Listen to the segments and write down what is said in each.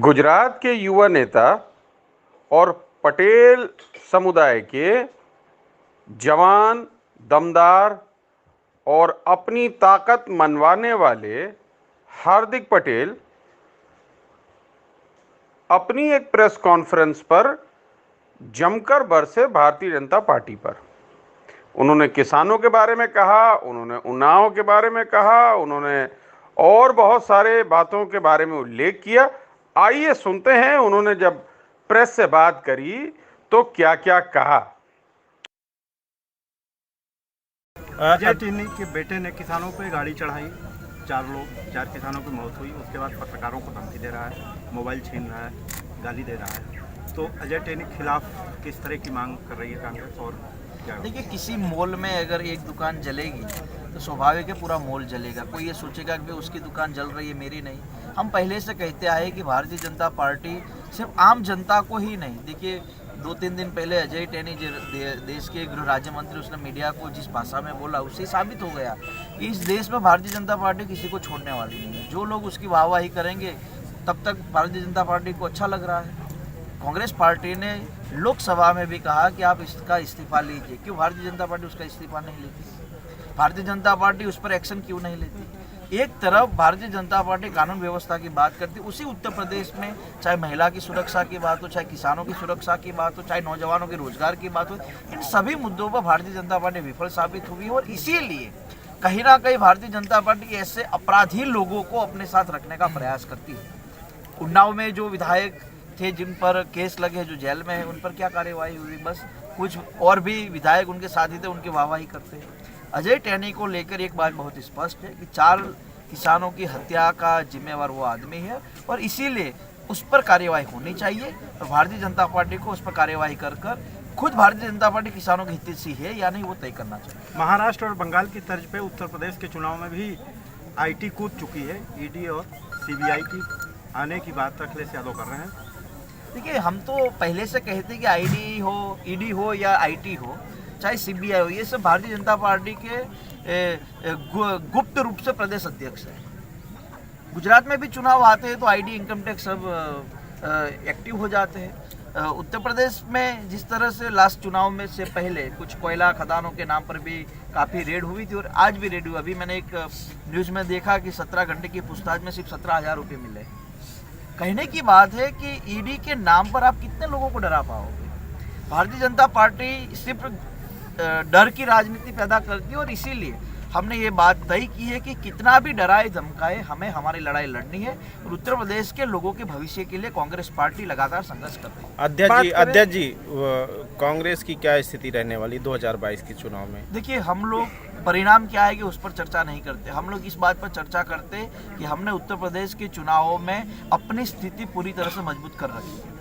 गुजरात के युवा नेता और पटेल समुदाय के जवान, दमदार और अपनी ताकत मनवाने वाले हार्दिक पटेल अपनी एक प्रेस कॉन्फ्रेंस पर जमकर बरसे भारतीय जनता पार्टी पर। उन्होंने किसानों के बारे में कहा, उन्होंने उन्नाव के बारे में कहा, उन्होंने और बहुत सारे बातों के बारे में उल्लेख किया। आइए सुनते हैं उन्होंने जब प्रेस से बात करी तो क्या क्या कहा। अजय टिन्नी के बेटे ने किसानों पे गाड़ी चढ़ाई, 4 किसानों की मौत हुई। उसके बाद पत्रकारों को धमकी दे रहा है, मोबाइल छीन रहा है, गाली दे रहा है। तो अजय टिन्नी के खिलाफ किस तरह की मांग कर रही है कांग्रेस? और क्या देखिए, किसी मॉल में अगर एक दुकान जलेगी तो स्वाभाविक है पूरा मॉल जलेगा। कोई ये सोचेगा कि उसकी दुकान जल रही है, मेरी नहीं। हम पहले से कहते आए कि भारतीय जनता पार्टी सिर्फ आम जनता को ही नहीं, देखिए 2-3 दिन पहले अजय टिन्नी देश के गृह राज्य मंत्री, उसने मीडिया को जिस भाषा में बोला उससे साबित हो गया कि इस देश में भारतीय जनता पार्टी किसी को छोड़ने वाली नहीं है। जो लोग उसकी वाहवाही करेंगे तब तक भारतीय जनता पार्टी को अच्छा लग रहा है। कांग्रेस पार्टी ने लोकसभा में भी कहा कि आप इसका इस्तीफा लीजिए। क्यों भारतीय जनता पार्टी उसका इस्तीफा नहीं लेती? भारतीय जनता पार्टी उस पर एक्शन क्यों नहीं लेती? एक तरफ भारतीय जनता पार्टी कानून व्यवस्था की बात करती, उसी उत्तर प्रदेश में चाहे महिला की सुरक्षा की बात हो, चाहे किसानों की सुरक्षा की बात हो, चाहे नौजवानों के रोजगार की बात हो, इन सभी मुद्दों पर भारतीय जनता पार्टी विफल साबित हुई है। और इसीलिए कहीं ना कहीं भारतीय जनता पार्टी ऐसे अपराधी लोगों को अपने साथ रखने का प्रयास करती है। उन्नाव में जो विधायक थे जिन पर केस लगे, जो जेल में है, उन पर क्या कार्यवाही हुई? बस कुछ और भी विधायक उनके साथी थे, उनकी वाहवाही करते हैं। अजय टिन्नी को लेकर एक बात बहुत स्पष्ट है कि 4 किसानों की हत्या का जिम्मेवार वो आदमी है और इसीलिए उस पर कार्यवाही होनी चाहिए। और भारतीय जनता पार्टी को उस पर कार्यवाही कर खुद भारतीय जनता पार्टी किसानों की हितैषी है या नहीं वो तय करना चाहिए। महाराष्ट्र और बंगाल की तर्ज पे उत्तर प्रदेश के चुनाव में भी आईटी कूद चुकी है। ईडी और सीबीआई की आने की बात अखिलेश यादव कर रहे हैं। देखिए, हम तो पहले से कहते कि आईडी हो, ईडी हो या आईटी हो, चाहे सीबीआई हो, ये सब भारतीय जनता पार्टी के गुप्त रूप से प्रदेश अध्यक्ष है। गुजरात में भी चुनाव आते हैं तो आईडी, इनकम टैक्स सब एक्टिव हो जाते हैं। उत्तर प्रदेश में जिस तरह से लास्ट चुनाव में से पहले कुछ कोयला खदानों के नाम पर भी काफ़ी रेड हुई थी और आज भी रेड हुई। अभी मैंने एक न्यूज़ में देखा कि 17 घंटे की पूछताछ में सिर्फ 17,000 रुपये मिले। कहने की बात है कि ईडी के नाम पर आप कितने लोगों को डरा पाओगे? भारतीय जनता पार्टी सिर्फ डर की राजनीति पैदा करती है और इसीलिए हमने ये बात तय की है कि कितना भी डराए धमकाए हमें हमारी लड़ाई लड़नी है और उत्तर प्रदेश के लोगों के भविष्य के लिए कांग्रेस पार्टी लगातार संघर्ष कर रही है। अध्यक्ष जी, कांग्रेस की क्या स्थिति रहने वाली 2022 के चुनाव में? देखिए, हम लोग परिणाम क्या है कि उस पर चर्चा नहीं करते। हम लोग इस बात पर चर्चा करते कि हमने उत्तर प्रदेश के चुनावों में अपनी स्थिति पूरी तरह से मजबूत कर रखी है।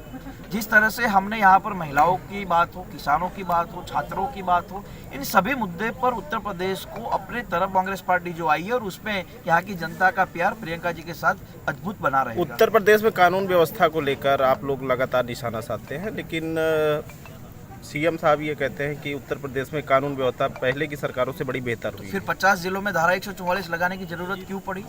जिस तरह से हमने यहाँ पर महिलाओं की बात हो, किसानों की बात हो, छात्रों की बात हो, इन सभी मुद्दे पर उत्तर प्रदेश को अपने तरफ कांग्रेस पार्टी जो आई है और उसमें यहाँ की जनता का प्यार प्रियंका जी के साथ अद्भुत बना रहेगा। उत्तर प्रदेश में कानून व्यवस्था को लेकर आप लोग लगातार निशाना साधते हैं, लेकिन सीएम साहब ये कहते हैं कि उत्तर प्रदेश में कानून व्यवस्था पहले की सरकारों से बड़ी बेहतर हुई। फिर 50 जिलों में धारा 144 लगाने की जरूरत क्यों पड़ी?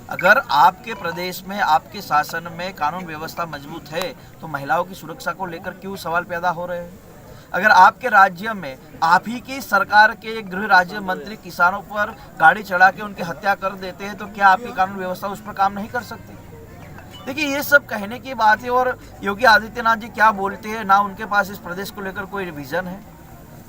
अगर आपके प्रदेश में, आपके शासन में कानून व्यवस्था मजबूत है तो महिलाओं की सुरक्षा को लेकर क्यों सवाल पैदा हो रहे हैं? अगर आपके राज्य में आप ही की सरकार के गृह राज्य मंत्री किसानों पर गाड़ी चढ़ा के उनकी हत्या कर देते हैं तो क्या आपकी कानून व्यवस्था उस पर काम नहीं कर सकती? देखिए, ये सब कहने की बात है और योगी आदित्यनाथ जी क्या बोलते हैं, ना उनके पास इस प्रदेश को लेकर कोई विजन है।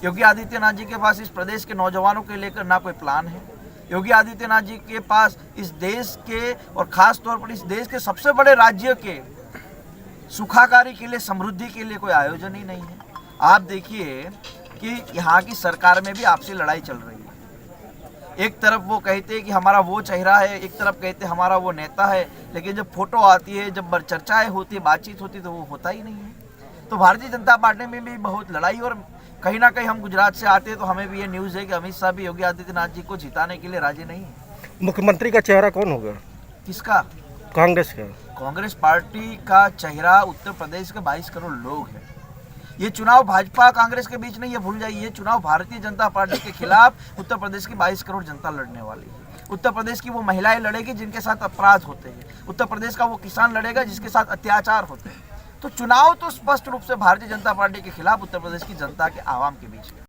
योगी आदित्यनाथ जी के पास इस प्रदेश के नौजवानों के लेकर ना कोई प्लान है। योगी आदित्यनाथ जी के पास इस देश के और खास तौर पर इस देश के सबसे बड़े राज्य के सुखाकारी के लिए, समृद्धि के लिए कोई आयोजन ही नहीं है। आप देखिए कि यहाँ की सरकार में भी आपसी लड़ाई चल रही है। एक तरफ वो कहते हैं कि हमारा वो चेहरा है, एक तरफ कहते हैं हमारा वो नेता है, लेकिन जब फोटो आती है, जब चर्चाएं होती है, बातचीत होती है तो वो होता ही नहीं है। तो भारतीय जनता पार्टी में भी बहुत लड़ाई और कहीं ना कहीं हम गुजरात से आते हैं तो हमें भी ये न्यूज़ है कि अमित शाह भी योगी आदित्यनाथ जी को जिताने के लिए राजी नहीं है। मुख्यमंत्री का चेहरा कौन होगा? किसका? कांग्रेस का। कांग्रेस पार्टी का चेहरा उत्तर प्रदेश के 22 करोड़ लोग हैं। ये चुनाव भाजपा कांग्रेस के बीच नहीं है, भूल जाइए। ये चुनाव भारतीय जनता पार्टी के खिलाफ उत्तर प्रदेश की 22 करोड़ जनता लड़ने वाली है। उत्तर प्रदेश की वो महिलाएं लड़ेगी जिनके साथ अपराध होते हैं। उत्तर प्रदेश का वो किसान लड़ेगा जिसके साथ अत्याचार होते हैं। तो चुनाव तो स्पष्ट रूप से भारतीय जनता पार्टी के खिलाफ उत्तर प्रदेश की जनता के आवाम के बीच है।